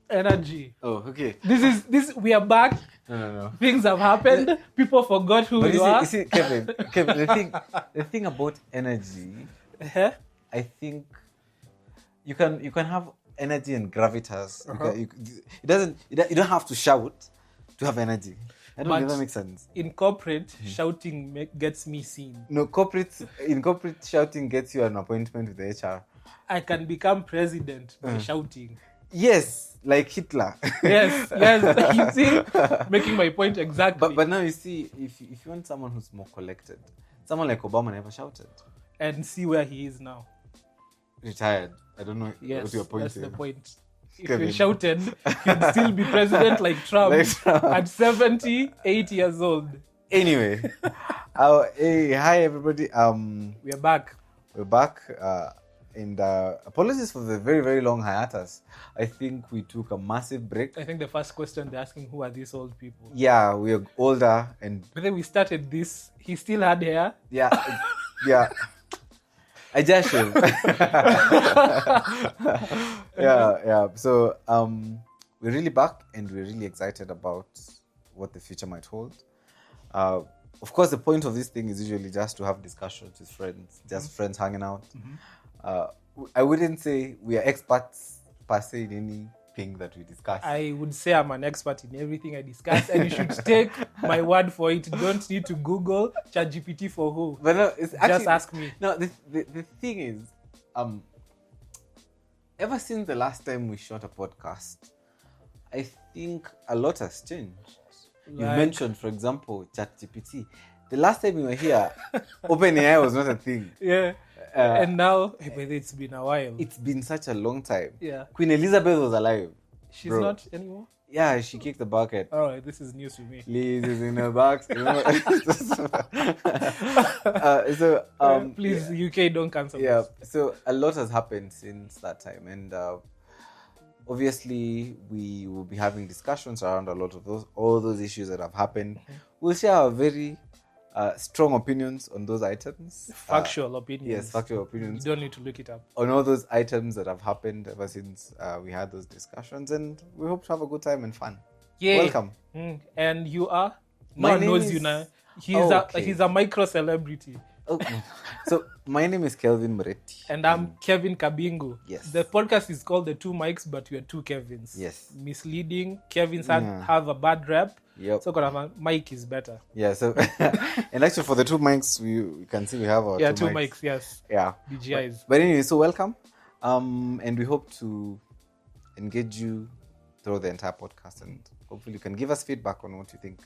Energy. Oh, okay. This. We are back. No. Things have happened. People forgot who But you are. you see, Kevin, the thing about energy, I think you can have energy and gravitas. You don't have to shout to have energy. I don't know if that makes sense. In corporate, shouting gets me seen. No, in corporate shouting gets you an appointment with the HR. I can become president by shouting. Yes, like Hitler. Yes. You see, making my point exactly. But now you see, if you want someone who's more collected, someone like Obama never shouted. And see where he is now. Retired. I don't know what your point that's is. the point. If Kevin. he shouted, he'd still be president like Trump, at 78 years old. Anyway, hey, hi everybody. We're back. We're back. And apologies for the very, very long hiatus. I think we took a massive break. I think the first question they're asking, who are these old people? Yeah, we're older and... But then we started this. He still had hair. Yeah. I just shaved. Yeah. So we're really back and we're really excited about what the future might hold. Of course, the point of this thing is usually just to have discussions with friends, just friends hanging out. I wouldn't say we are experts per se in anything that we discuss. I would say I'm an expert in everything I discuss, and you should take my word for it. Don't need to Google ChatGPT for who. But no, it's actually, just ask me. No, the thing is, ever since the last time we shot a podcast, I think a lot has changed. You mentioned, for example, ChatGPT. The last time we were here, OpenAI was not a thing. Yeah. And now, it's been a while. It's been such a long time. Yeah. Queen Elizabeth was alive. She's not anymore? Yeah, she kicked the bucket. All right, this is news to me. Liz is in a box. Please, UK, don't cancel Yeah, this. so a lot has happened since that time. And obviously, we will be having discussions around a lot of all those issues that have happened. We'll share our very strong opinions on those items. Factual opinions. Yes, factual opinions. You don't need to look it up. On all those items that have happened ever since we had those discussions. And we hope to have a good time and fun. Yeah. Welcome. And you are? My name knows is... you now. Okay. He's a micro celebrity. Oh. So, my name is Kelvin Moretti. And I'm Kevin Kabingu. Yes. The podcast is called The Two Mics, but we are two Kevins. Yes. Misleading. Kevins have a bad rep. Yep. So, mic is better. Yeah, so, and actually for the two mics, we can see we have our two mics, yes. Yeah. BGIs. But anyway, so welcome. And we hope to engage you through the entire podcast and hopefully you can give us feedback on what you think.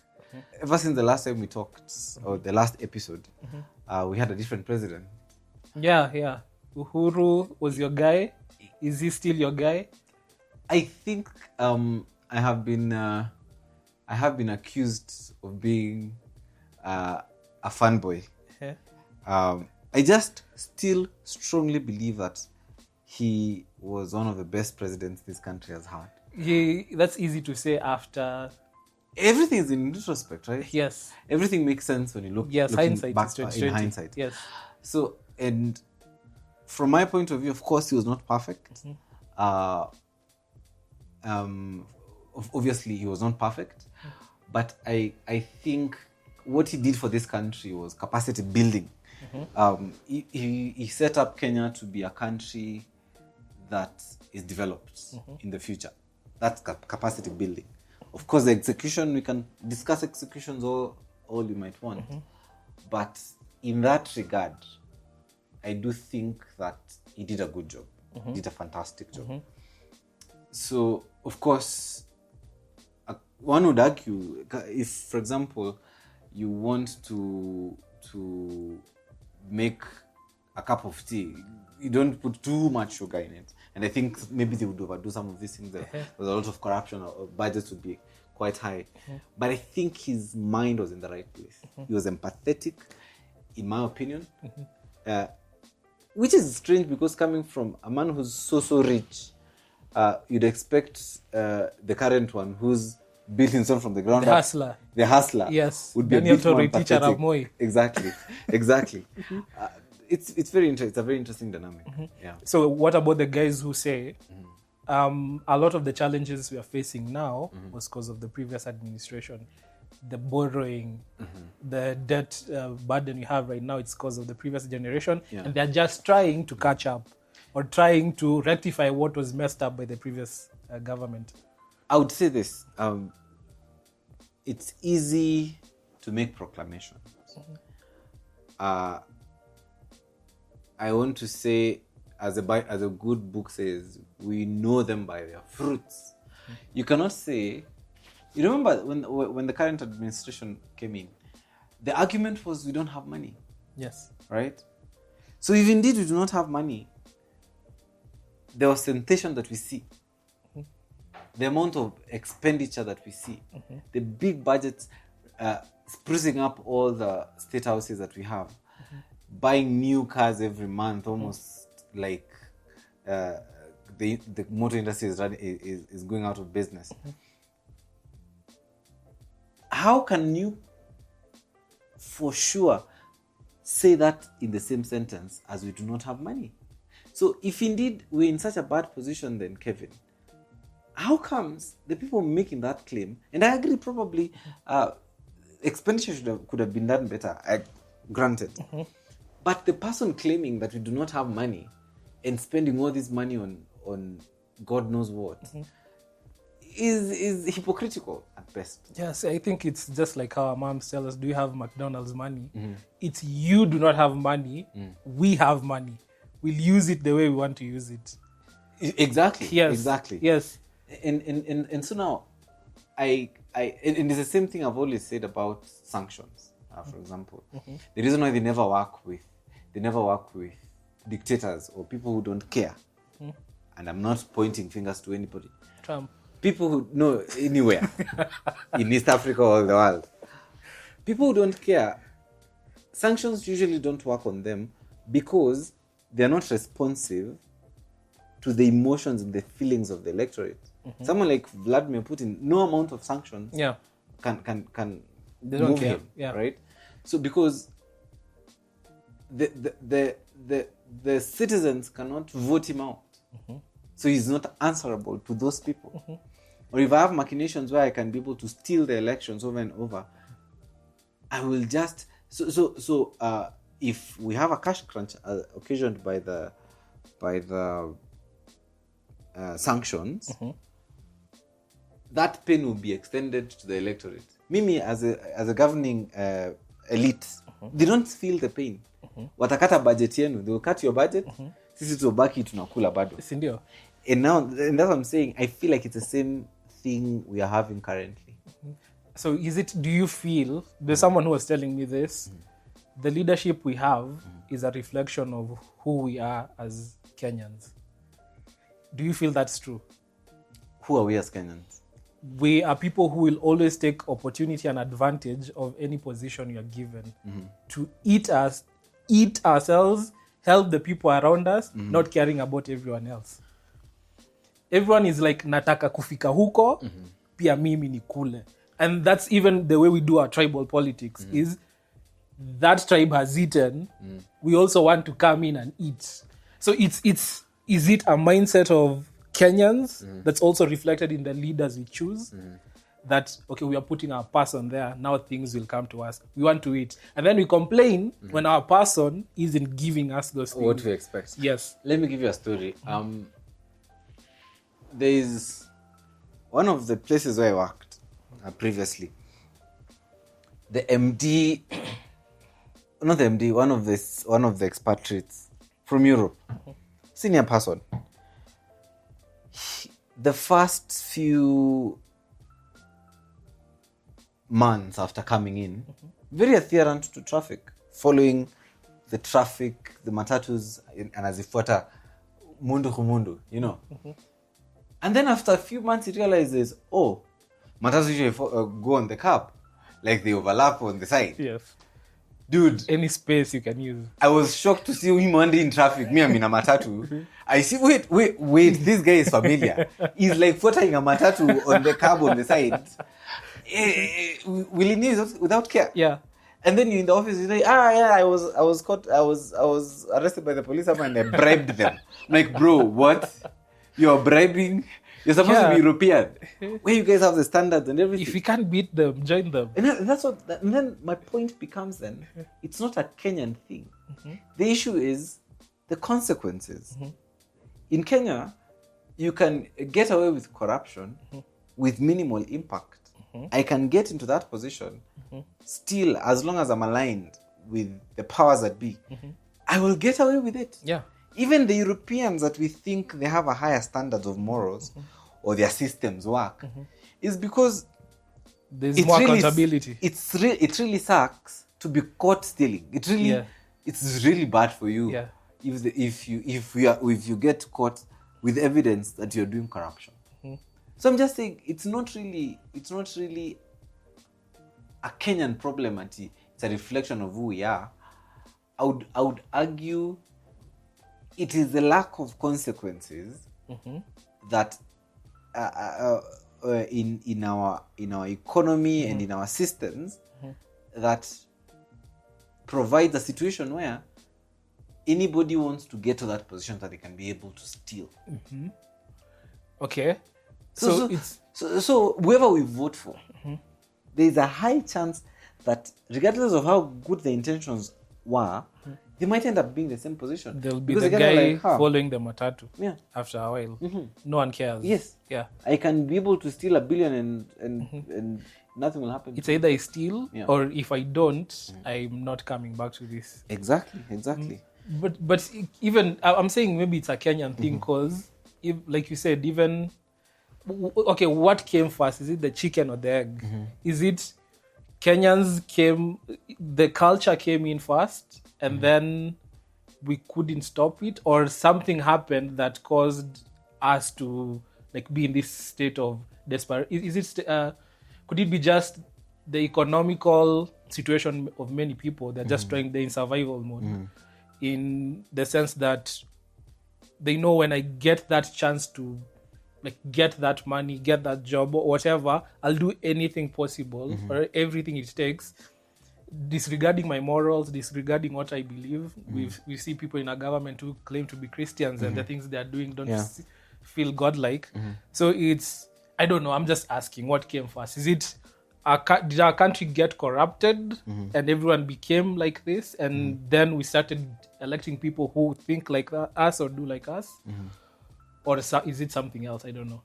Ever since the last time we talked, or the last episode, we had a different president. Yeah. Uhuru was your guy. Is he still your guy? I think I have been accused of being a fanboy. I just still strongly believe that he was one of the best presidents this country has had. That's easy to say after... Everything is in retrospect, right? Yes. Everything makes sense when you look hindsight back in hindsight. Yes. So, and from my point of view, of course, he was not perfect. Obviously, he was not perfect. But I think what he did for this country was capacity building. He set up Kenya to be a country that is developed in the future. That's capacity building. Of course, the execution, we can discuss executions all you might want. But in that regard, I do think that he did a good job. He did a fantastic job. So, of course, one would argue, if, for example, you want to make a cup of tea, you don't put too much sugar in it. And I think maybe they would overdo some of these things. There's a lot of corruption, or budgets would be quite high. But I think his mind was in the right place. He was empathetic, in my opinion. Which is strange because coming from a man who's so rich, you'd expect the current one who's built himself from the ground up. The hustler. Yes. Would be Daniel a bit more teacher empathetic. Moi. Exactly. It's very interesting. It's a very interesting dynamic. Yeah. So what about the guys who say a lot of the challenges we are facing now was because of the previous administration. The borrowing, the debt burden we have right now, it's because of the previous generation. Yeah. And they're just trying to catch up or trying to rectify what was messed up by the previous government. I would say this. It's easy to make proclamations. I want to say, as a good book says, we know them by their fruits. You cannot say. You remember when the current administration came in, the argument was we don't have money. Yes. Right? So if indeed we do not have money, the ostentation that we see, the amount of expenditure that we see, the big budgets, sprucing up all the state houses that we have, buying new cars every month, almost like the motor industry is going out of business. How can you, for sure, say that in the same sentence as we do not have money? So if indeed we're in such a bad position, then Kevin, how comes the people making that claim, and I agree probably expenditure could have been done better, granted, but the person claiming that we do not have money and spending all this money on God knows what is hypocritical at best. Yes, I think it's just like how our moms tell us, do you have McDonald's money? It's you do not have money, we have money. We'll use it the way we want to use it. Exactly. Yes. Exactly. Yes. And so now, and it's the same thing I've always said about sanctions, for example. The reason why they never work with dictators or people who don't care, and I'm not pointing fingers to anybody. Trump. People who know anywhere in East Africa or the world, people who don't care, sanctions usually don't work on them because they're not responsive to the emotions and the feelings of the electorate. Someone like Vladimir Putin, no amount of sanctions can they don't move care. him, right? So because the citizens cannot vote him out, so he's not answerable to those people. Or if I have machinations where I can be able to steal the elections over and over, I will just if we have a cash crunch occasioned by the sanctions, that pain will be extended to the electorate. Mimi, as a governing elite, they don't feel the pain. Watakata budget yenu, they will cut your budget. Sisi tubaki tunakula bado. Sindio. And that's what I'm saying. I feel like it's the same thing we are having currently. So do you feel, there's someone who was telling me this, the leadership we have is a reflection of who we are as Kenyans. Do you feel that's true? Who are we as Kenyans? We are people who will always take opportunity and advantage of any position you are given to eat ourselves, help the people around us, not caring about everyone else. Everyone is like, nataka kufika huko, pia mimi ni kule. And that's even the way we do our tribal politics, is that tribe has eaten, we also want to come in and eat. So is it a mindset of Kenyans that's also reflected in the leaders we choose? That, okay, we are putting our person there, now things will come to us. We want to eat. And then we complain when our person isn't giving us those things. What we expect. Yes. Let me give you a story. There is one of the places where I worked previously. The MD, not the MD, one of the expatriates from Europe, senior person. The first few months after coming in, very adherent to traffic, following the traffic, the matatus, anazifuata mundu kumundu, you know. And then after a few months, he realizes, matatus usually go on the curb, like they overlap on the side. Yes. Dude. Any space you can use. I was shocked to see him one day in traffic. Me, I'm in a matatu. I see, wait, this guy is familiar. He's like photoing a matatu on the curb on the side. Willingly, without care. Yeah. And then you're in the office, you say, I was caught, I was arrested by the police and I bribed them. I'm like, bro, what? You're bribing. You're supposed to Yeah. be European, where you guys have the standards and everything. If we can't beat them, join them. And that's what. And then my point becomes then, it's not a Kenyan thing. The issue is the consequences. In Kenya, you can get away with corruption with minimal impact. I can get into that position still, as long as I'm aligned with the powers that be. I will get away with it. Yeah. Even the Europeans that we think they have a higher standard of morals or their systems work is because There's more accountability. It really sucks to be caught stealing. It's really bad for you Yeah. if you get caught with evidence that you're doing corruption. So I'm just saying it's not really a Kenyan problem. It's a reflection of who we are. I would argue it is the lack of consequences that in our economy and in our systems that provides a situation where anybody wants to get to that position that they can be able to steal. Okay. So whoever we vote for, there is a high chance that regardless of how good the intentions were, they might end up being the same position. There'll be Because the again, guy like, huh, following the matatu Yeah. after a while. No one cares. Yes. Yeah. I can be able to steal $1 billion and nothing will happen. It's either I steal Yeah. or if I don't, I'm not coming back to this. Exactly. But even I'm saying maybe it's a Kenyan thing because, if like you said, even okay, what came first? Is it the chicken or the egg? Is it the culture came in first and then we couldn't stop it, or something happened that caused us to like be in this state of despair? Could it be just the economical situation of many people? They're just they're in survival mode, in the sense that they know when I get that chance to like get that money, get that job or whatever, I'll do anything possible or everything it takes, disregarding my morals, disregarding what I believe. We see people in our government who claim to be Christians and the things they are doing don't feel godlike. So it's, I don't know, I'm just asking what came first. Is it did our country get corrupted and everyone became like this, and then we started electing people who think like us or do like us? Or is it something else? I don't know.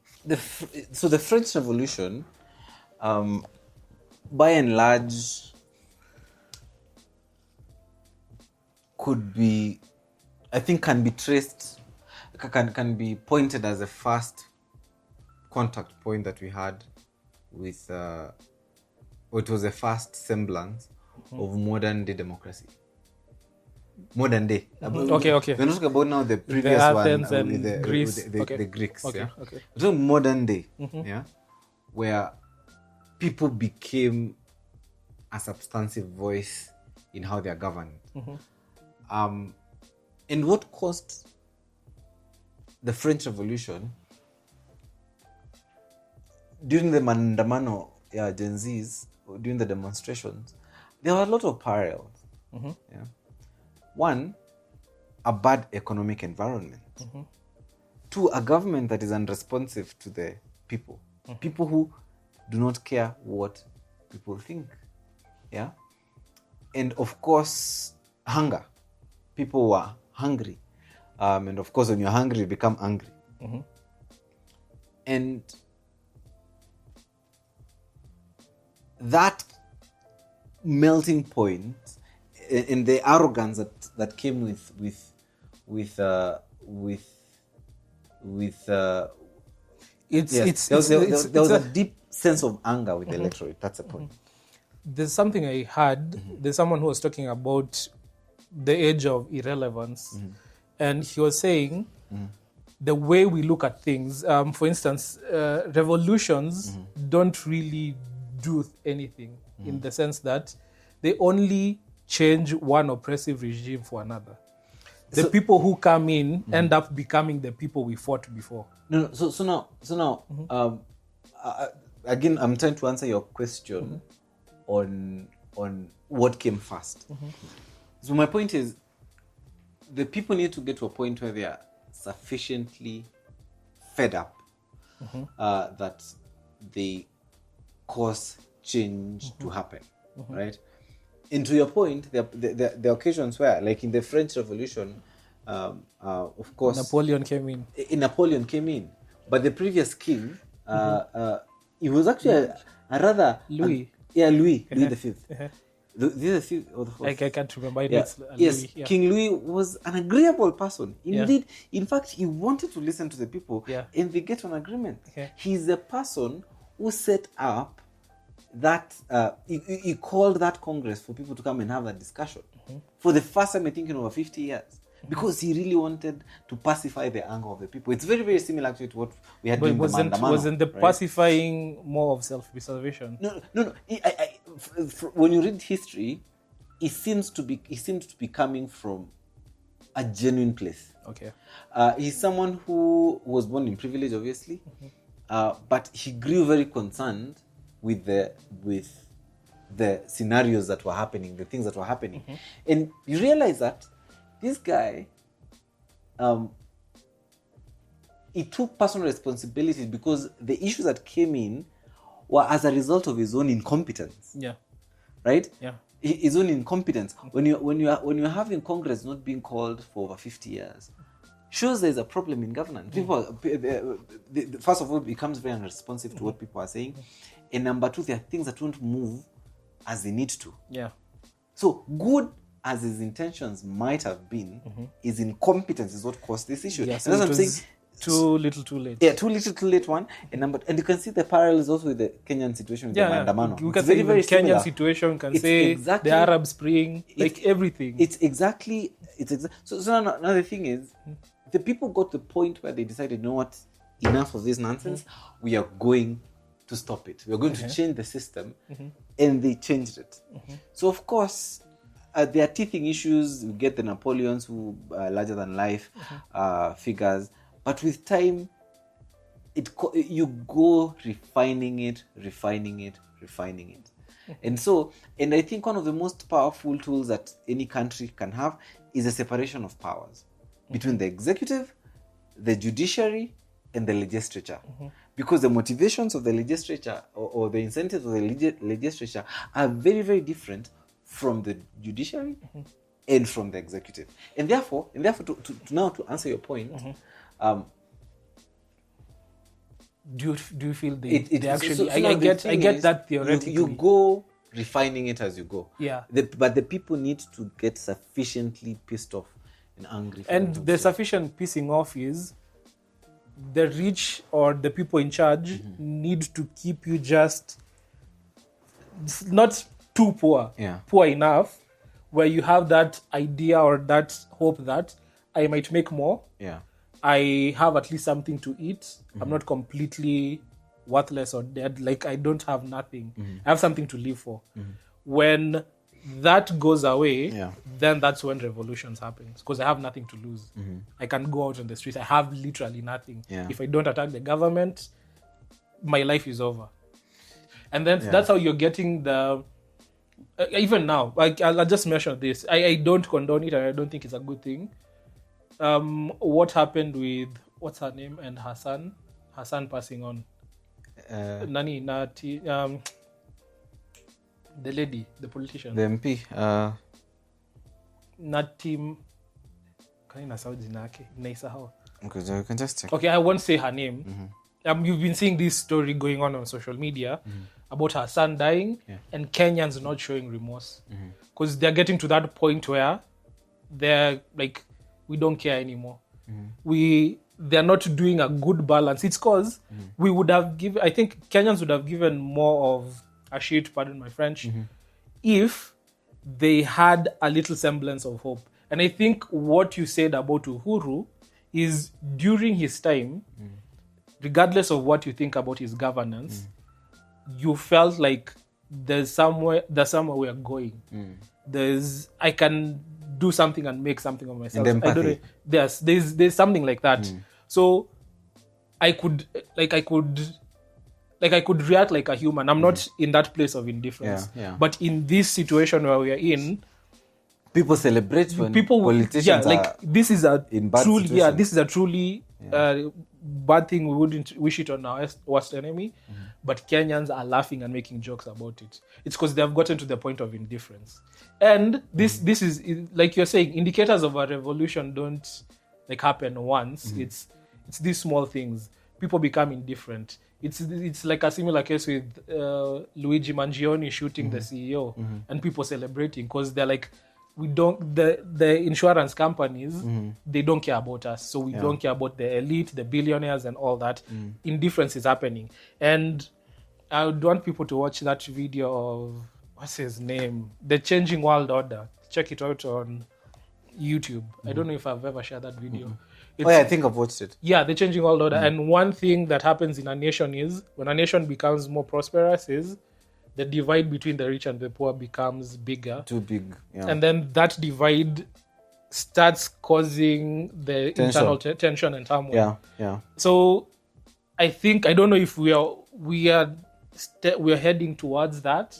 So the French Revolution, by and large, can be traced, can be pointed as the first contact point that we had with, or it was the first semblance of modern day democracy. Modern day. Okay. We're not talking about now the previous Athens one and with the Greece. the Greeks. Okay. Yeah? Okay. We're talking modern day, where people became a substantive voice in how they are governed. And what caused the French Revolution during the Mandamano Gen Zs, during the demonstrations, there were a lot of parallels. Yeah. One, a bad economic environment. Two, a government that is unresponsive to the people. People who do not care what people think. Yeah. And of course, hunger. People were hungry. And of course, when you're hungry, you become angry. And that melting point and the arrogance that came with there was a deep sense of anger with the electorate. That's the point. There's something I heard. There's someone who was talking about the age of irrelevance, and he was saying the way we look at things. For instance, revolutions don't really do anything in the sense that they only change one oppressive regime for another. The people who come in end up becoming the people we fought before. No. So now, again, I'm trying to answer your question on what came first. So my point is, the people need to get to a point where they are sufficiently fed up, that they cause change to happen, right? And to your point, there are occasions where, like in the French Revolution, of course, Napoleon came in. But the previous king, he was actually a rather Louis. Louis the Fifth. The fifth or the fourth? I can't remember. Yes, Louis, yeah. King Louis was an agreeable person. Indeed, in fact, he wanted to listen to the people, and they get an agreement. He's the person who set up that. He called that Congress for people to come and have that discussion for the first time, I think, in over 50 years. Because he really wanted to pacify the anger of the people. It's very, very similar actually to what we had during the Maandamano. Wasn't the pacifying more of self-preservation? No. When you read history, it seems to be coming from a genuine place. Okay. He's someone who was born in privilege, obviously, but he grew very concerned with the scenarios that were happening, the things that were happening, and you realize that this guy, he took personal responsibility because the issues that came in were as a result of his own incompetence. Yeah. Right? Yeah. His own incompetence. When you're having Congress not being called for over 50 years, shows there's a problem in governance. People, first of all, becomes very unresponsive to what people are saying, and number two, there are things that don't move as they need to. Yeah. So good as his intentions might have been, his incompetence is what caused this issue. Yeah, so that's what I'm saying. Too little, too late. Yeah, too little, too late. One and you can see the parallels also with the Kenyan situation with the Maandamano. You can say the Kenyan situation. Can say exactly, the Arab Spring, like everything. So another thing is, the people got to the point where they decided, you know what, enough of this nonsense. We are going to stop it. We are going to change the system, and they changed it. So of course, there are teething issues. You get the Napoleons who are larger than life figures, but with time, you go refining it. And I think one of the most powerful tools that any country can have is a separation of powers between the executive, the judiciary, and the legislature. Because the motivations of the legislature or the incentives of the legislature are very, very different from the judiciary and from the executive. And therefore, to answer your point, do you feel they actually? So I get that theoretically. You go refining it as you go. Yeah. But the people need to get sufficiently pissed off and angry. And the sufficient pissing off is the rich or the people in charge need to keep you just not too poor, poor enough, where you have that idea or that hope that I might make more. Yeah. I have at least something to eat. I'm not completely worthless or dead. Like I don't have nothing. I have something to live for. When that goes away, then that's when revolutions happen. Because I have nothing to lose. I can go out on the streets. I have literally nothing. If I don't attack the government, my life is over. And then that's how you're getting the... even now, like I'll just mention this. I don't condone it and I don't think it's a good thing. What happened with, what's her name, and her son passing on? Nani, Nati... the lady, the politician. The MP. Natim. Kanina jina yake. Naisahau. Okay, so you can just check. Okay, I won't say her name. You've been seeing this story going on social media about her son dying and Kenyans not showing remorse. Because they're getting to that point where they're like, we don't care anymore. They're not doing a good balance. It's because we would have given, I think Kenyans would have given more of a shit, pardon my French, if they had a little semblance of hope. And I think what you said about Uhuru is during his time, regardless of what you think about his governance, you felt like there's somewhere we are going. I can do something and make something of myself. And empathy. There's something like that. So I could react like a human. I'm not in that place of indifference. But in this situation where we are in, people celebrate when people politicians are this is a in bad truly situations. this is a truly bad thing. We wouldn't wish it on our worst enemy, but Kenyans are laughing and making jokes about it. It's because they have gotten to the point of indifference, and this is like you're saying, indicators of a revolution don't like happen once. It's these small things. People become indifferent. It's like a similar case with Luigi Mangione shooting the CEO and people celebrating because they're like, we don't, the insurance companies, they don't care about us, so we don't care about the elite, the billionaires and all that. Indifference is happening. And I would want people to watch that video of, what's his name, The Changing World Order. Check it out on YouTube. I don't know if I've ever shared that video. I think I've watched it. Yeah, The Changing World Order. And one thing that happens in a nation is, when a nation becomes more prosperous, is the divide between the rich and the poor becomes bigger. Too big. Yeah. And then that divide starts causing the internal tension and turmoil. Yeah. So I don't know if we are heading towards that.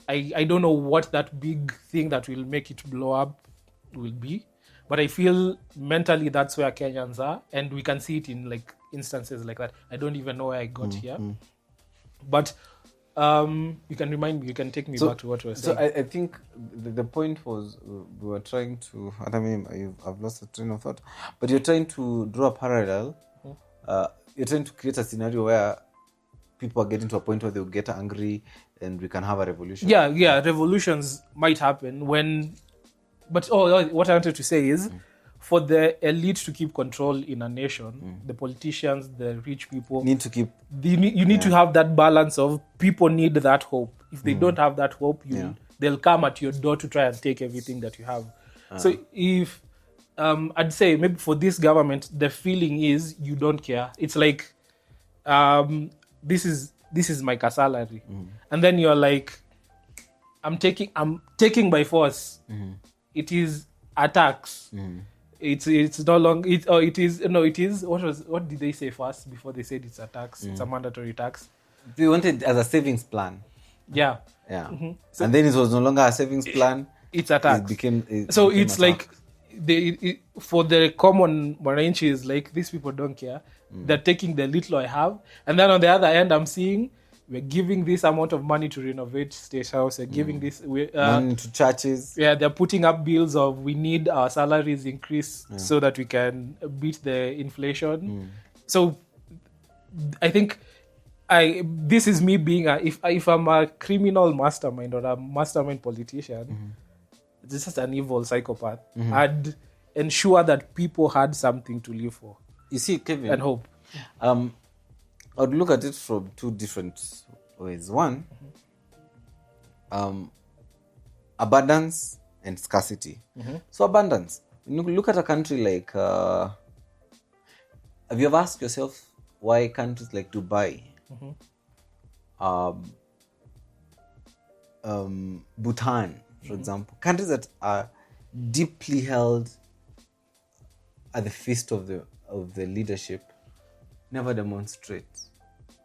I don't know what that big thing that will make it blow up will be, but I feel mentally that's where Kenyans are, and we can see it in like instances like that. I don't even know where I got here, but you can remind me, you can take me back to what we were saying. So I think the point was, we were trying to, I mean, I've lost the train of thought, but you're trying to draw a parallel. You're trying to create a scenario where people are getting to a point where they'll get angry and we can have a revolution. Yeah, revolutions might happen but what I wanted to say is, for the elite to keep control in a nation, the politicians, the rich people need to keep. You need to have that balance of people need that hope. If they don't have that hope, they'll come at your door to try and take everything that you have. So if I'd say maybe for this government, the feeling is you don't care. It's like this is my salary, and then you're like, I'm taking by force. It is a tax. It's no longer it is what did they say first before they said it's a tax? It's a mandatory tax. They wanted it as a savings plan. Yeah. So, and then it was no longer a savings plan. It's a tax. It's like for the common Mwananchi is like, these people don't care. They're taking the little I have, and then on the other end, I'm seeing we're giving this amount of money to renovate State House. We're giving this money to churches. Yeah, they're putting up bills of we need our salaries increased so that we can beat the inflation. So I think this is me being if I'm a criminal mastermind or a mastermind politician, this is an evil psychopath. I'd ensure that people had something to live for. You see, Kevin, and hope. I would look at it from two different ways. One, abundance and scarcity. So abundance. When you look at a country like, have you ever asked yourself why countries like Dubai, Bhutan, for example, countries that are deeply held at the feast of the leadership, never demonstrate,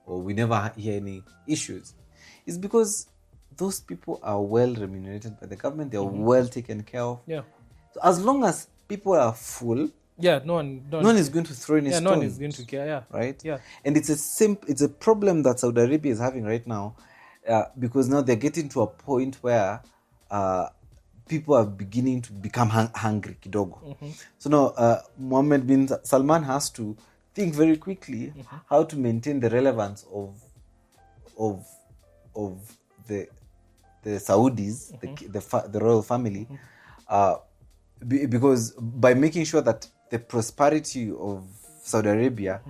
or we never hear any issues, is because those people are well remunerated by the government. They are well taken care of. Yeah. So as long as people are full, no one is going to throw any stones. No one is going to care. Yeah. Right. Yeah. And it's a problem that Saudi Arabia is having right now, because now they're getting to a point where people are beginning to become hungry kidogo. So now Mohammed bin Salman has to think very quickly how to maintain the relevance of the Saudis, the royal family, because by making sure that the prosperity of Saudi Arabia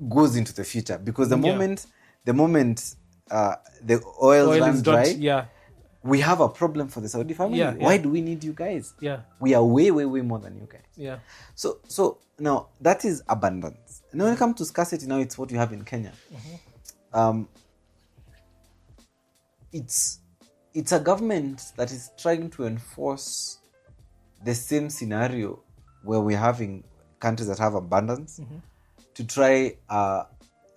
goes into the future, because the moment the oil runs dry, we have a problem for the Saudi family. Why do we need you guys? We are way more than you guys. So now that is abundance. And when it comes to scarcity, now it's what you have in Kenya. It's a government that is trying to enforce the same scenario where we're having countries that have abundance to try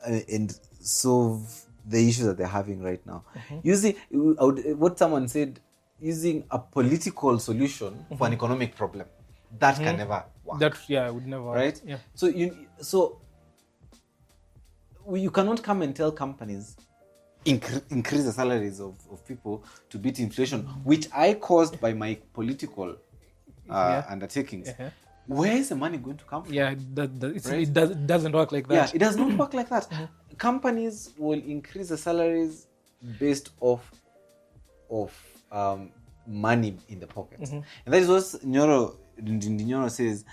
and solve the issues that they're having right now. You see, what someone said, using a political solution for an economic problem. That can never work. That would never work. Right? Yeah. So you cannot come and tell companies increase the salaries of people to beat inflation, which I caused by my political undertakings. Where is the money going to come from? Yeah, it doesn't work like that. Yeah, it does not work like that. Companies will increase the salaries based off of money in the pockets. And that is what Nyoro says.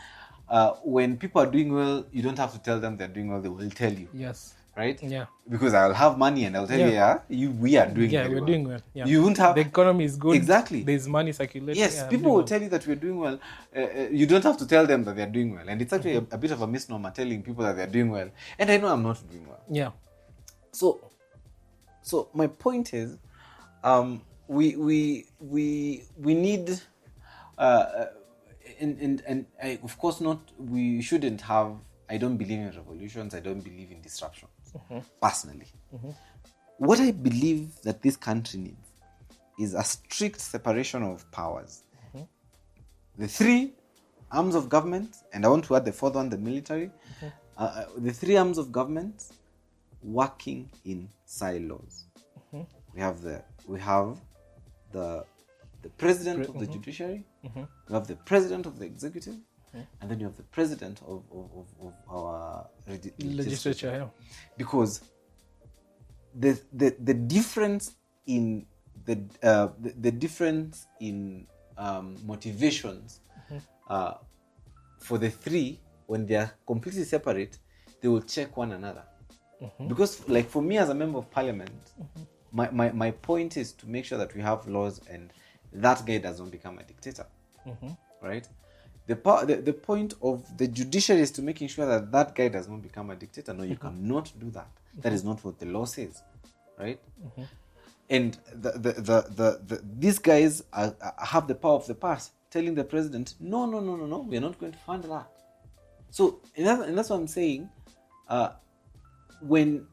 When people are doing well, you don't have to tell them they're doing well, they will tell you. Yes. Right? Yeah. Because I'll have money and I'll tell we are doing we're well. doing well. Yeah. You won't have... The economy is good. Exactly. There's money circulating. Yes, people will tell you that we're doing well. You don't have to tell them that they're doing well. And it's actually a bit of a misnomer telling people that they're doing well. And I know I'm not doing well. Yeah. So my point is, we need, and of course not. We shouldn't have. I don't believe in revolutions. I don't believe in disruptions. Personally, what I believe that this country needs is a strict separation of powers. The three arms of government, and I want to add the fourth one, the military. The three arms of government working in silos. We have the president of the judiciary. We have the president of the executive, and then you have the president of our legislature. Yeah. Because the difference in the difference in motivations for the three, when they are completely separate, they will check one another. Because, like, for me as a member of parliament, my point is to make sure that we have laws and that guy does not become a dictator. Right? The point of the judiciary is to making sure that guy does not become a dictator. No, you cannot do that. That is not what the law says. Right? And these guys have the power of the purse, telling the president, no, we are not going to fund that. So, and that's what I'm saying. When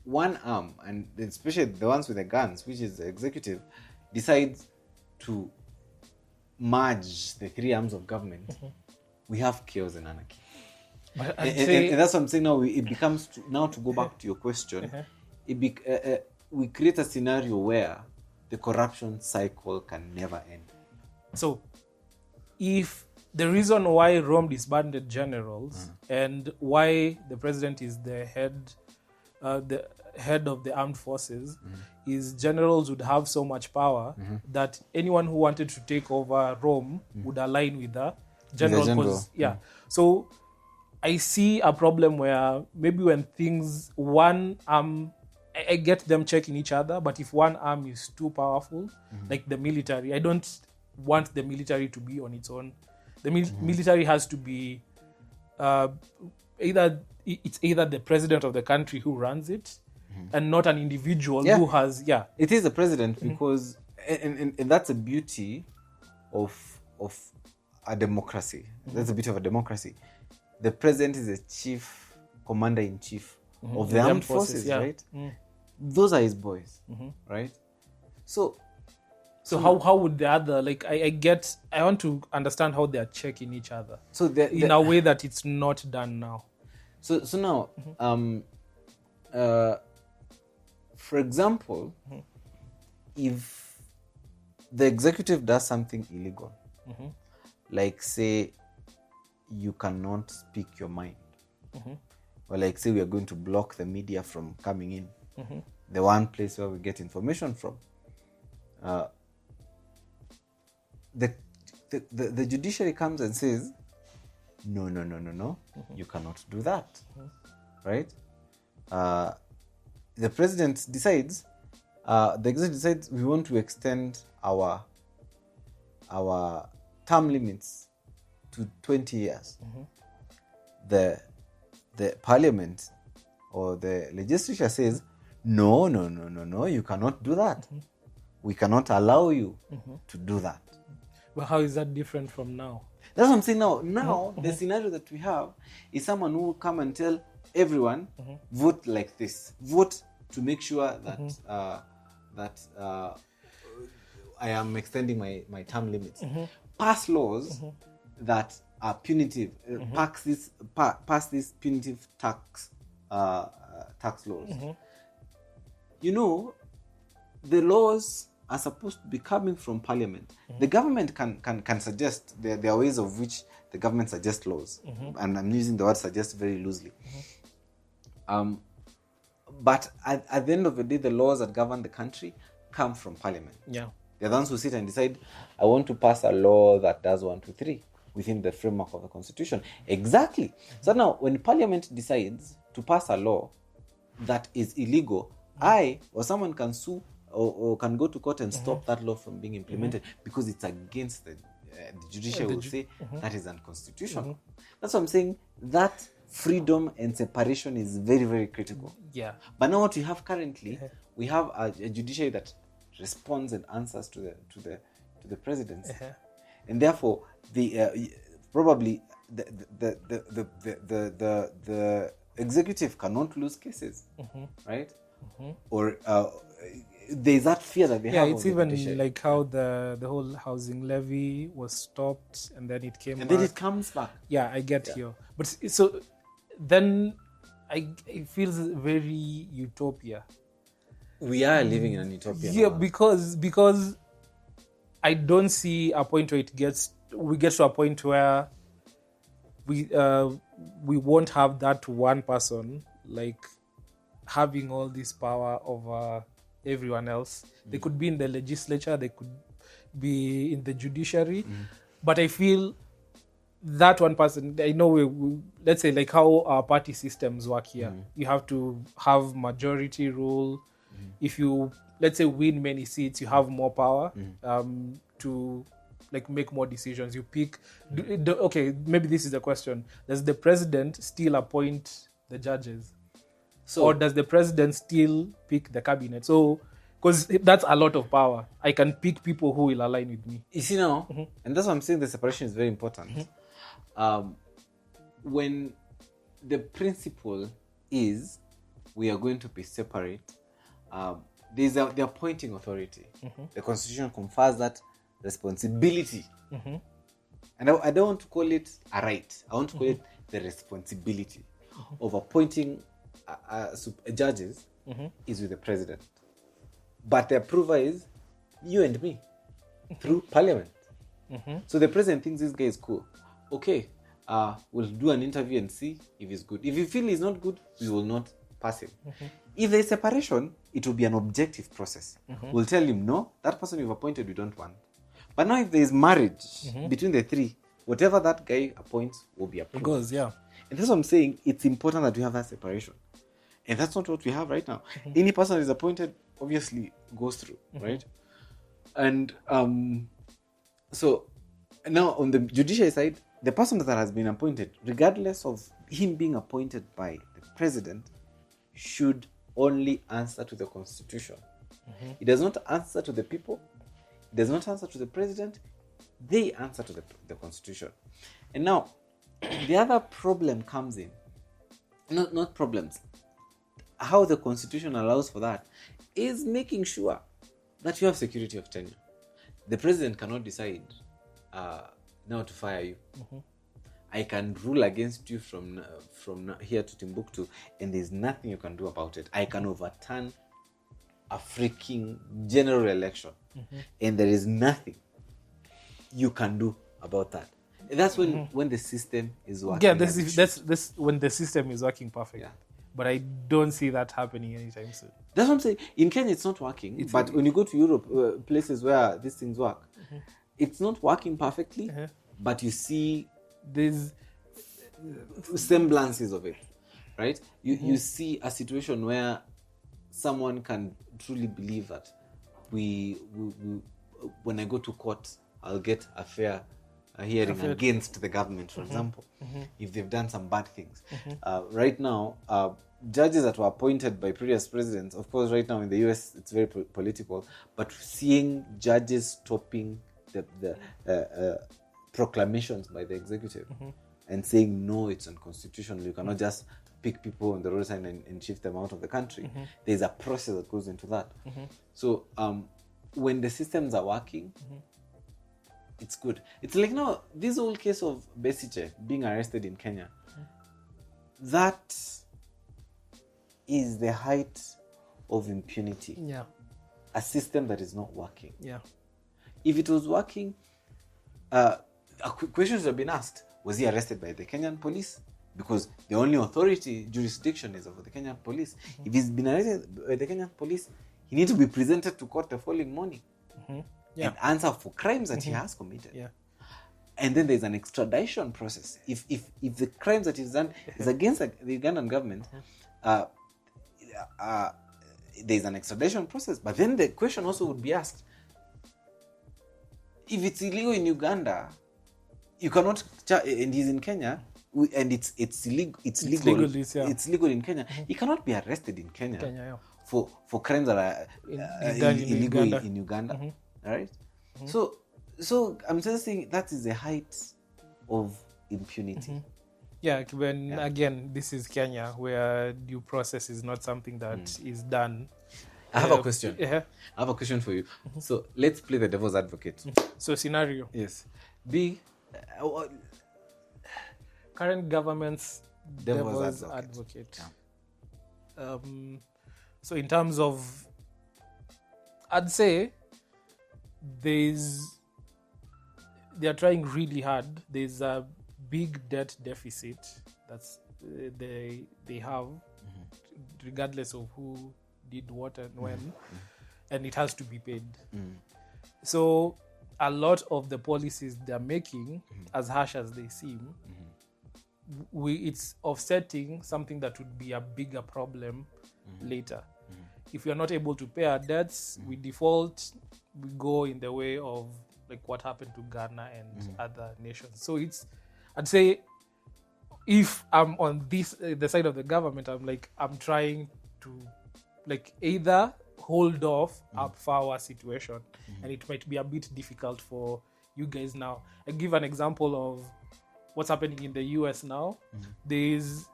one arm, and especially the ones with the guns, which is the executive, decides to merge the three arms of government, we have chaos and anarchy. And that's what I'm saying now. It becomes, to go back to your question, we create a scenario where the corruption cycle can never end. So, if the reason why Rome disbanded generals and why the president is the head of the armed forces is generals would have so much power that anyone who wanted to take over Rome would align with the general. So I see a problem where maybe when things, one arm, I get them checking each other, but if one arm is too powerful, like the military, I don't want the military to be on its own. The military has to be either the president of the country who runs it, and not an individual who has. It is the president because, and that's the beauty of a democracy. That's a bit of a democracy. The president is the chief commander in chief of the armed forces, right? Those are his boys, right? So how would the other, like, I want to understand how they are checking each other. So in a way that it's not done now. So now, for example, if the executive does something illegal, like say you cannot speak your mind, or like say we are going to block the media from coming in, the one place where we get information from, the judiciary comes and says, no, you cannot do that, right? The president decides, the executive decides, we want to extend our term limits to 20 years. The parliament or the legislature says, no, you cannot do that. We cannot allow you to do that. But how is that different from now? That's what I'm saying now. Now, the scenario that we have is someone who will come and tell everyone, vote like this. Vote to make sure that I am extending my term limits. Pass laws that are punitive. Pass these punitive tax laws. You know, the laws are supposed to be coming from Parliament. The government can suggest. There are ways of which the government suggests laws, and I'm using the word suggest very loosely. But at the end of the day, the laws that govern the country come from Parliament. Yeah. They're the ones who sit and decide, I want to pass a law that does 1, 2, 3 within the framework of the Constitution. Exactly. So now, when Parliament decides to pass a law that is illegal, I or someone can sue or can go to court and stop that law from being implemented because it's against the judiciary will say that is unconstitutional. That's what I'm saying. That freedom and separation is very, very critical. Yeah. But now what we have currently, we have a judiciary that responds and answers to the presidency, and therefore the probably the executive cannot lose cases, right? Or there's that fear that they have. Yeah, it's even like how the whole housing levy was stopped and then it came back. And then it comes back. Yeah, I get you. But so then it feels very utopia. We are living in an utopia. Yeah, because I don't see a point where we get to a point where we won't have that one person like having all this power over everyone else. They could be in the legislature, they could be in the judiciary, but I feel that one person, I know we let's say like how our party systems work here. You have to have majority rule. If you, let's say, win many seats, you have more power to like make more decisions. You pick okay, maybe this is the question. Does the president still appoint the judges? Or does the president still pick the cabinet? So, because that's a lot of power. I can pick people who will align with me. You see now, and that's why I'm saying the separation is very important. When the principle is we are going to be separate, there's the appointing authority. The Constitution confers that responsibility. And I don't want to call it a right. I want to call it the responsibility of appointing judges is with the president, but the approver is you and me through Parliament. So the president thinks this guy is cool. Okay, we'll do an interview and see if he's good. If you feel he's not good, we will not pass him. If there's separation, it will be an objective process. We'll tell him, no, that person you've appointed we don't want. But now if there is marriage between the three, whatever that guy appoints will be approved. Because, yeah. And that's what I'm saying. It's important that we have that separation. And that's not what we have right now. Any person that is appointed obviously goes through, right? And so now on the judiciary side, the person that has been appointed, regardless of him being appointed by the president, should only answer to the Constitution. He does not answer to the people. He does not answer to the president. They answer to the Constitution. And now, the other problem comes in. Not problems. How the Constitution allows for that is making sure that you have security of tenure. The president cannot decide now to fire you. I can rule against you from here to Timbuktu, and there's nothing you can do about it. I can overturn a freaking general election, and there is nothing you can do about that. And that's when the system is working. Yeah, that's when the system is working perfect. Yeah. But I don't see that happening anytime soon. That's what I'm saying. In Kenya, it's not working. But when you go to Europe, places where these things work, it's not working perfectly, but you see There's semblances of it, right? You see a situation where someone can truly believe that we when I go to court, I'll get a fair hearing against the government, for example, if they've done some bad things. Right now, judges that were appointed by previous presidents, of course, right now in the US, it's very political, but seeing judges stopping the proclamations by the executive and saying, no, it's unconstitutional, you cannot just pick people on the roadside and shift them out of the country. There's a process that goes into that. So when the systems are working, it's good. It's like, no, this whole case of Besiche being arrested in Kenya, that is the height of impunity. Yeah. A system that is not working. Yeah. If it was working, questions have been asked. Was he arrested by the Kenyan police? Because the only authority, jurisdiction is over the Kenyan police. If he's been arrested by the Kenyan police, he needs to be presented to court the following morning and answer for crimes that he has committed. Yeah. And then there's an extradition process. If the crimes that he's done is against the Ugandan government, there's an extradition process. But then the question also would be asked, if it's illegal in Uganda, you cannot, and he's in Kenya, and it's legal. It's legal in Kenya. He cannot be arrested in Kenya, for crimes that are illegal in Uganda. All right. So I'm just saying that is the height of impunity. Yeah, when again, this is Kenya, where due process is not something that is done. I have a question. Yeah. I have a question for you. So let's play the devil's advocate. So scenario. Yes. Current government's devil's advocate. Yeah. So in terms of, I'd say they are trying really hard. There's a big debt deficit that's they have, regardless of who did what and when, and it has to be paid. So a lot of the policies they're making, as harsh as they seem, it's offsetting something that would be a bigger problem later. If we are not able to pay our debts, we default, we go in the way of like what happened to Ghana and other nations. So I'd say, if I'm on the side of the government, I'm trying to like either hold off a power situation, and it might be a bit difficult for you guys now. I give an example of what's happening in the US now. There's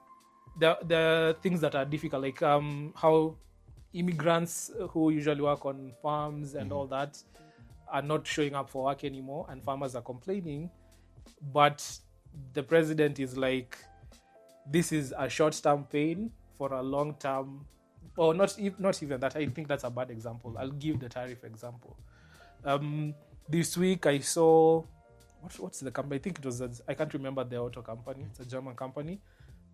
the things that are difficult, like how immigrants who usually work on farms and all that are not showing up for work anymore, and farmers are complaining. But the president is like, this is a short-term pain for a long-term, or not even that. I think that's a bad example. I'll give the tariff example. This week I saw, what's the company? I think it was, I can't remember the auto company. It's a German company.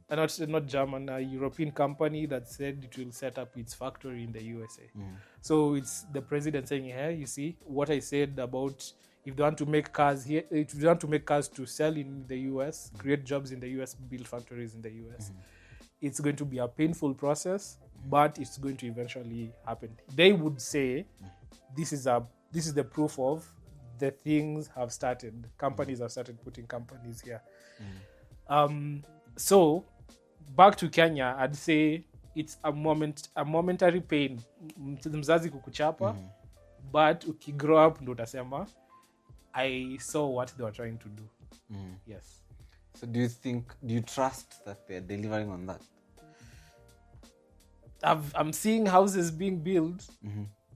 Not German, a European company that said it will set up its factory in the USA. So it's the president saying, hey, you see what I said about if they want to make cars here, if they want to make cars to sell in the US, create jobs in the US, build factories in the US. It's going to be a painful process, but it's going to eventually happen. They would say this is the proof of the things have started. Companies have started putting companies here. So back to Kenya, I'd say it's a momentary pain. Mzazi kukuchapa, but ukigrow up ndo utasema I saw what they were trying to do. Yes. So do you trust that they're delivering on that? I'm seeing houses being built.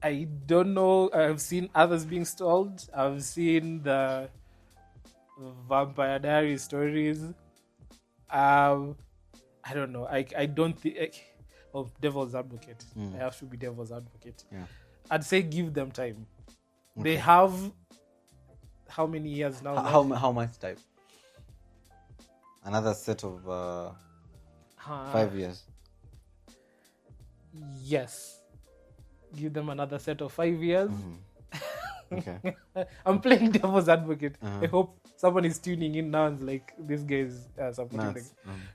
I don't know. I've seen others being stalled. I've seen the Vampire Diary stories. I don't know. I don't think. Devil's advocate. I have to be devil's advocate. Yeah. I'd say give them time. Okay. They have how many years now? How much time? Another set of 5 years. Yes. Give them another set of 5 years. Okay. I'm playing devil's advocate. I hope someone is tuning in now and like, this guy is something.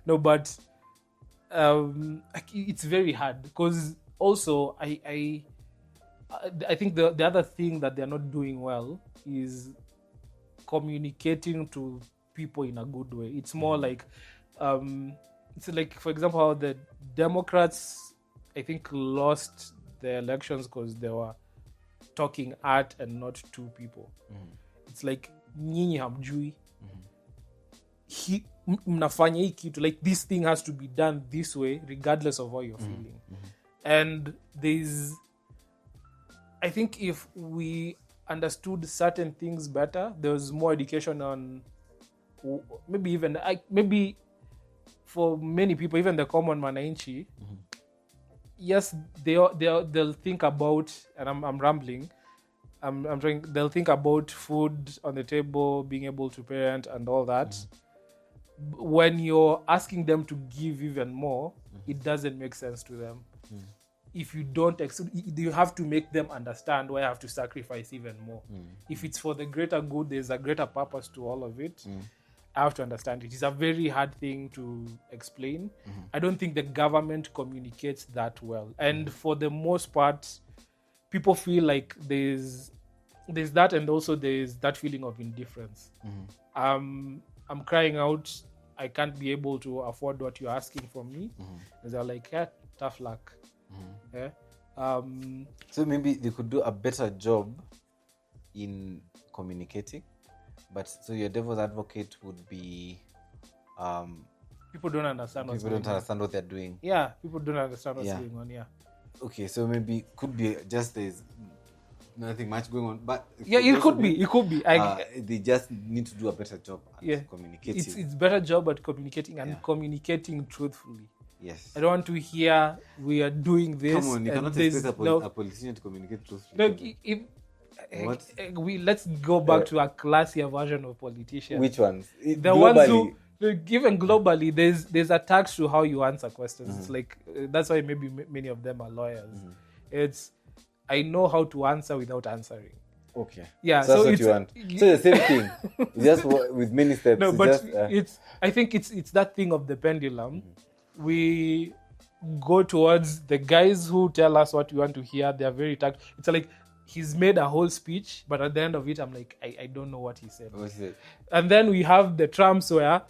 No, but it's very hard because also I think the other thing that they're not doing well is communicating to people in a good way. It's more like it's like, for example, how the Democrats, I think, lost the elections because they were talking at and not to people. It's like nyinyi hamjui mnafanya hii kitu, like this thing has to be done this way regardless of how you're feeling. And I think if we understood certain things better, there was more education on maybe for many people, even the common mananchi. Yes, they'll think about, and I'm rambling. I'm trying. They'll think about food on the table, being able to parent, and all that. When you're asking them to give even more, it doesn't make sense to them. If you don't, you have to make them understand why I have to sacrifice even more. If it's for the greater good, there's a greater purpose to all of it. I have to understand it. It's a very hard thing to explain. I don't think the government communicates that well. And for the most part, people feel like there's that, and also there's that feeling of indifference. I'm crying out, I can't be able to afford what you're asking from me. And they're like, yeah, tough luck. Yeah. So maybe they could do a better job in communicating. But so your devil's advocate would be people don't understand what they're doing. Yeah, people don't understand what's going on. Yeah. Okay, so maybe could be just there's nothing much going on, but it could be. They just need to do a better job at communicating. It's better job at communicating and communicating truthfully. Yes. I don't want to hear we are doing this. Come on, you cannot expect a politician to communicate truthfully. Let's go back to a classier version of politicians. Which ones? The ones who, even globally, there's a tax to how you answer questions. It's like that's why maybe many of them are lawyers. It's I know how to answer without answering. Okay. Yeah. So that's what you want. So the same thing, just with many steps. No, but I think it's that thing of the pendulum. We go towards the guys who tell us what we want to hear. They're very It's like he's made a whole speech, but at the end of it, I'm like, I don't know what he said. And then we have the Trumps where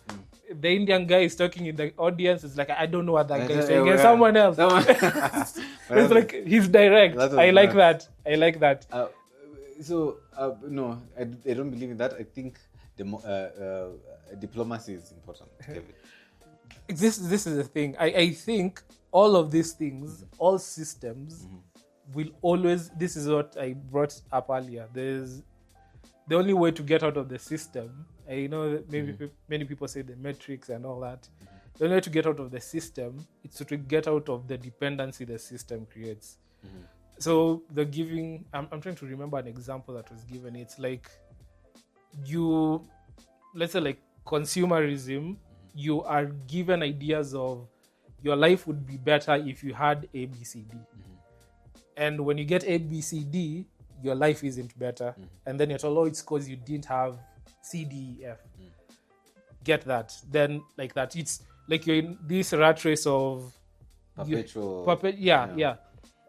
the Indian guy is talking in the audience. It's like, I don't know what that guy is saying. And someone else. It's like, he's direct. I like that. No, I don't believe in that. I think diplomacy is important, Kevin. This is the thing. I think all of these things, all systems, will always. This is what I brought up earlier. There's the only way to get out of the system. I know that maybe many people say the metrics and all that. The only way to get out of the system is to get out of the dependency the system creates. So the giving. I'm trying to remember an example that was given. It's like let's say like consumerism. You are given ideas of your life would be better if you had A, B, C, D. And when you get A, B, C, D, your life isn't better. And then you're told, it's because you didn't have C, D, E, F. Get that. Then like that. It's like you're in this rat race of... Perpetual. Yeah.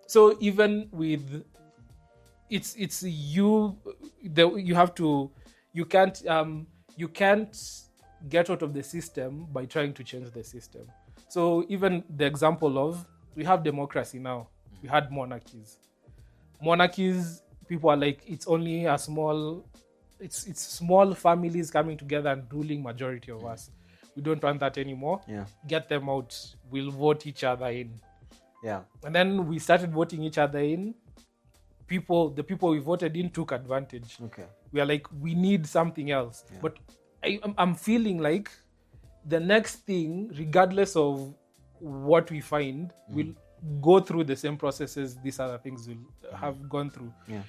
So even with... It's you... You have to... You can't get out of the system by trying to change the system. So even the example of, we have democracy now. We had monarchies. Monarchies, people are like, it's only a small, it's small families coming together and ruling majority of us. We don't want that anymore. Yeah. Get them out. We'll vote each other in. Yeah. And then we started voting each other in. The people we voted in took advantage. Okay. We are like, we need something else. Yeah. But I'm feeling like the next thing, regardless of what we find, will go through the same processes these other things will have gone through. Yeah.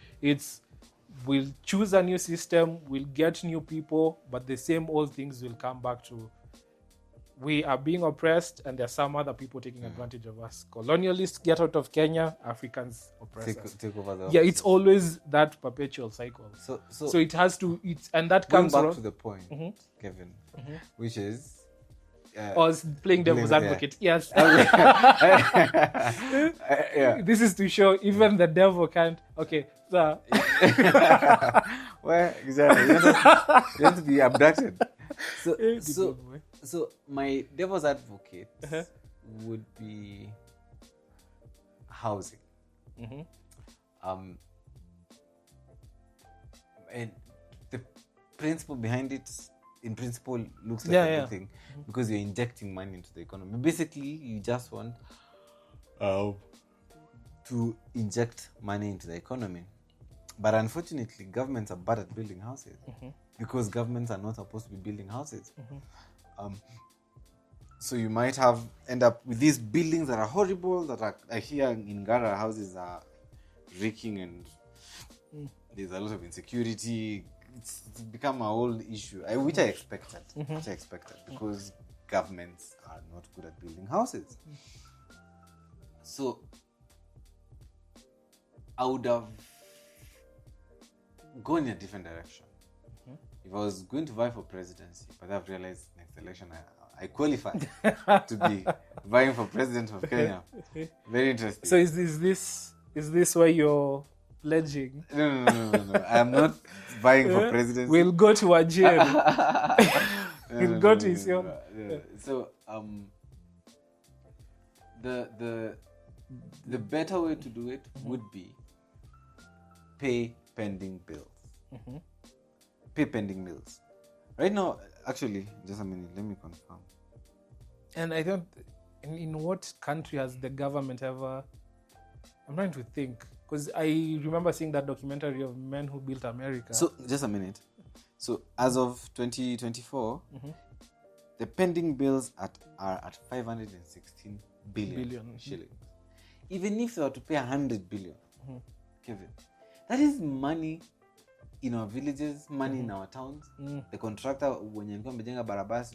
We'll choose a new system, we'll get new people, but the same old things will come back to we are being oppressed and there are some other people taking advantage of us. Colonialists get out of Kenya, Africans oppress us. Take over the it's always that perpetual cycle. So it has to, and that comes back to the point, Kevin, which is... I was playing devil's advocate. Yes. This is to show even the devil can't. Okay. So. Well, exactly. You have to be abducted. So my devil's advocate would be housing. And the principle behind it, in principle, looks like a good thing because you're injecting money into the economy. Basically, you just want to inject money into the economy. But unfortunately, governments are bad at building houses because governments are not supposed to be building houses. So you might end up with these buildings that are horrible, that are here in Gara, houses are reeking and there's a lot of insecurity. It's become a whole issue, which I expected. Because governments are not good at building houses. So I would have gone in a different direction. If I was going to vie for presidency, but I've realized next election I qualify to be vying for president of Kenya. Very interesting. So is this why you're pledging? No. I am not vying for presidency. We'll go to a jail. We'll go to his own. So the better way to do it would be pay pending bills. Pay pending bills. Right now, actually, just a minute, let me confirm. And I don't, in what country has the government ever, I'm trying to think, because I remember seeing that documentary of Men Who Built America. So, just a minute. So, as of 2024, the pending bills are at 516 billion shillings. Even if they were to pay 100 billion, Kevin, that is money in our villages, money in our towns. The contractor, when you come to barabara,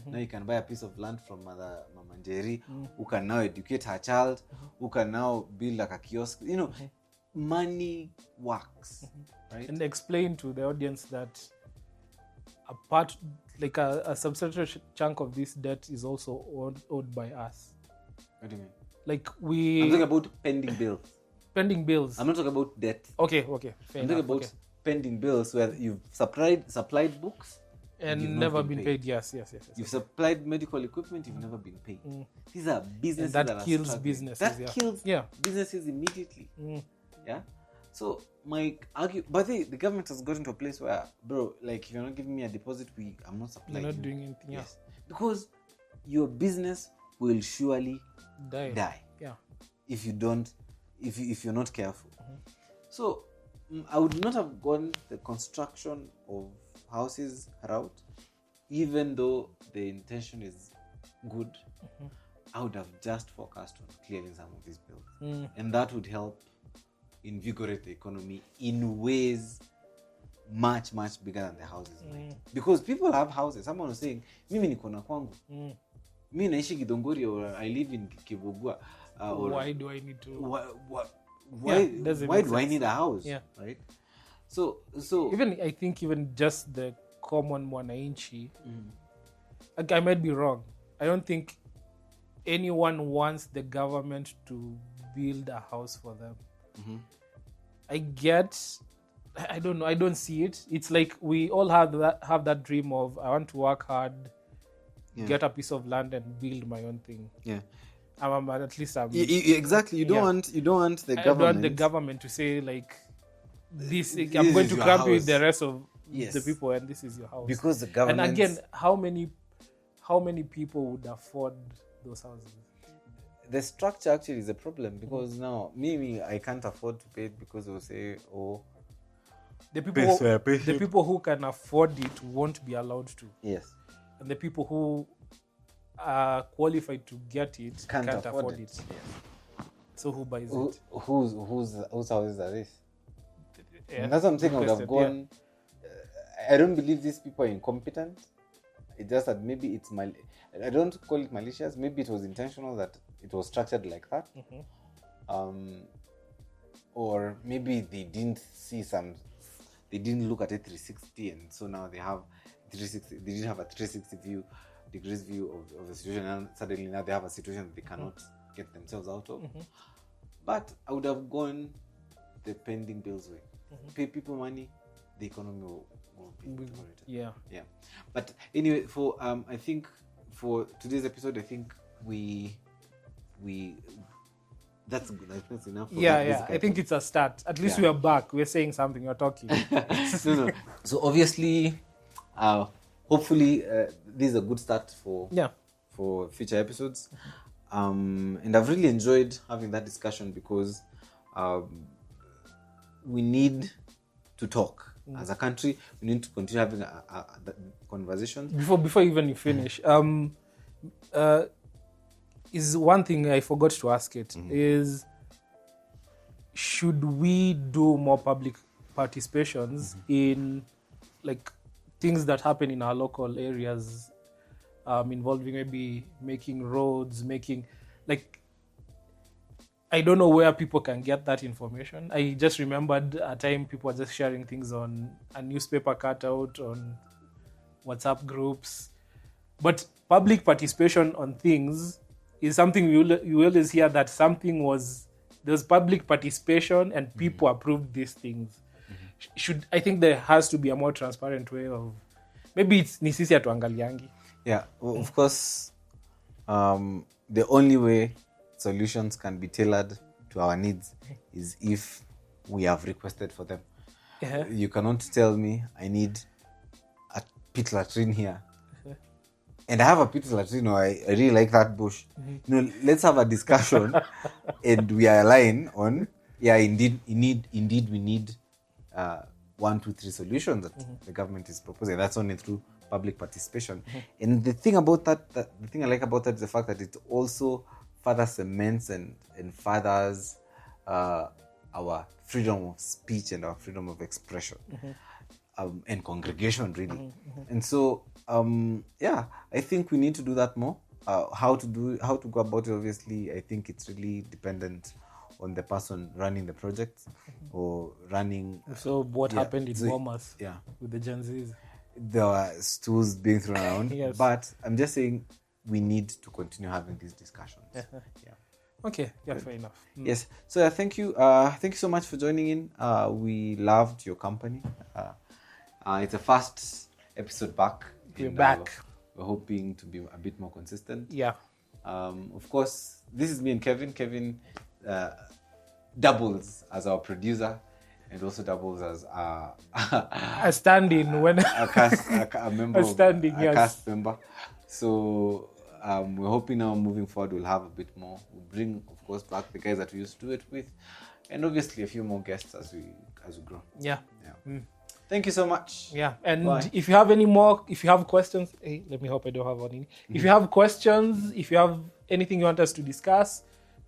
now you can buy a piece of land from Mama Njeri, who can now educate her child, who can now build like a kiosk. Money works, right? And explain to the audience that a part, like a substantial chunk of this debt is also owed by us. What do you mean? Like I'm talking about pending bills. Pending bills. I'm not talking about debt. Okay. Fair I'm talking about pending bills where you've supplied books and never been paid. Yes. You've supplied medical equipment, you've never been paid. These are businesses and that kills are businesses. That kills businesses immediately. Yeah. So but the government has gotten to a place where, bro, like if you're not giving me a deposit, I'm not supplying. You're not doing anything else. Because your business will surely die. Yeah. If you're not careful. So I would not have gone the construction of houses route, even though the intention is good. I would have just focused on clearing some of these bills, and that would help invigorate the economy in ways much bigger than the houses might. Because people have houses. Someone was saying, mimi niko na kwangu. Mimi naishi Githongori, or I live in Kibogua. Why do I need to? Why do I need a house? Yeah. Right. So I think just the common mwananchi. I might be wrong. I don't think anyone wants the government to build a house for them. I don't know. I don't see it. It's like we all have that dream of, I want to work hard, get a piece of land and build my own thing. Yeah. At least I'm exactly. You don't want the government. I don't want the government to say like this. I'm going to cramp you with the rest of the people, and this is your house. Because the government. And again, how many people would afford those houses? The structure actually is a problem, because now me I can't afford to pay it, because they'll say, the people who can afford it won't be allowed to. Yes. And the people who are qualified to get it can't afford it. Yes. So who buys it? Whose houses are this? Yeah. And that's what I'm saying. I would have gone. I don't believe these people are incompetent. It's just that maybe it's I don't call it malicious. Maybe it was intentional that it was structured like that. Or maybe they didn't they didn't look at a 360, and so now they have 360. They didn't have a 360 degrees view of the situation, and suddenly now they have a situation that they cannot get themselves out of. But I would have gone the pending bills way. Pay people money, the economy will be liberated. Yeah. But anyway, for I think for today's episode, I think we that's good. That's enough. I think it's a start. At least we are back. We're saying something. We're talking. No. So obviously, hopefully, this is a good start for future episodes. And I've really enjoyed having that discussion because we need to talk as a country. We need to continue having conversations. Before even you finish, is one thing I forgot to ask it is, should we do more public participations in like things that happen in our local areas, involving maybe making roads, making like, I don't know where people can get that information. I just remembered a time people were just sharing things on a newspaper cutout, on WhatsApp groups. But public participation on things is something you always hear that there's public participation and people approved these things. I think there has to be a more transparent way of, maybe it's ni sisi hatuangaliangi. Yeah, well, of course, the only way solutions can be tailored to our needs is if we have requested for them. You cannot tell me I need a pit latrine here. And I have a pit latrine, or I really like that bush. Let's have a discussion and we are aligned on, indeed we need 1, 2, 3 solutions that the government is proposing. That's only through public participation. And the thing about that, the thing I like about that is the fact that it also further cements and furthers our freedom of speech and our freedom of expression and congregation, really. And so, I think we need to do that more. How to go about it, obviously, I think it's really dependent on the person running the project or running. So what happened in Bomas with the Gen Zs? There were stools being thrown around. Yes. But I'm just saying we need to continue having these discussions. Okay, fair enough. Yes. So thank you. Thank you so much for joining in. We loved your company. It's a first episode back. We're back. We're hoping to be a bit more consistent. Yeah. Of course, this is me and Kevin. Kevin doubles as our producer and also doubles as a stand-in when a member, a standing, a cast member. So we're hoping now moving forward we'll have a bit more. We'll bring, of course, back the guys that we used to do it with, and obviously a few more guests as we grow. Yeah. Thank you so much. Yeah, and Bye. if you have questions, let me hope I don't have one. If you have questions, if you have anything you want us to discuss,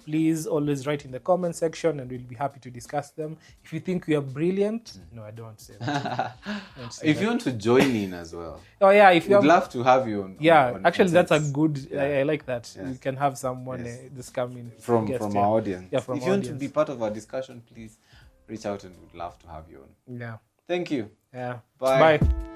please always write in the comment section and we'll be happy to discuss them. If you think we are brilliant, no, I don't want to say that. If you want to join in as well. Oh yeah, if you we'd love to have you on. Actually, that's a good. Yeah. I like that. Yes. We can have someone just come in from our audience. Yeah, from if you want to be part of our discussion, please reach out and we'd love to have you on. Yeah. Thank you. Yeah. Bye. Bye.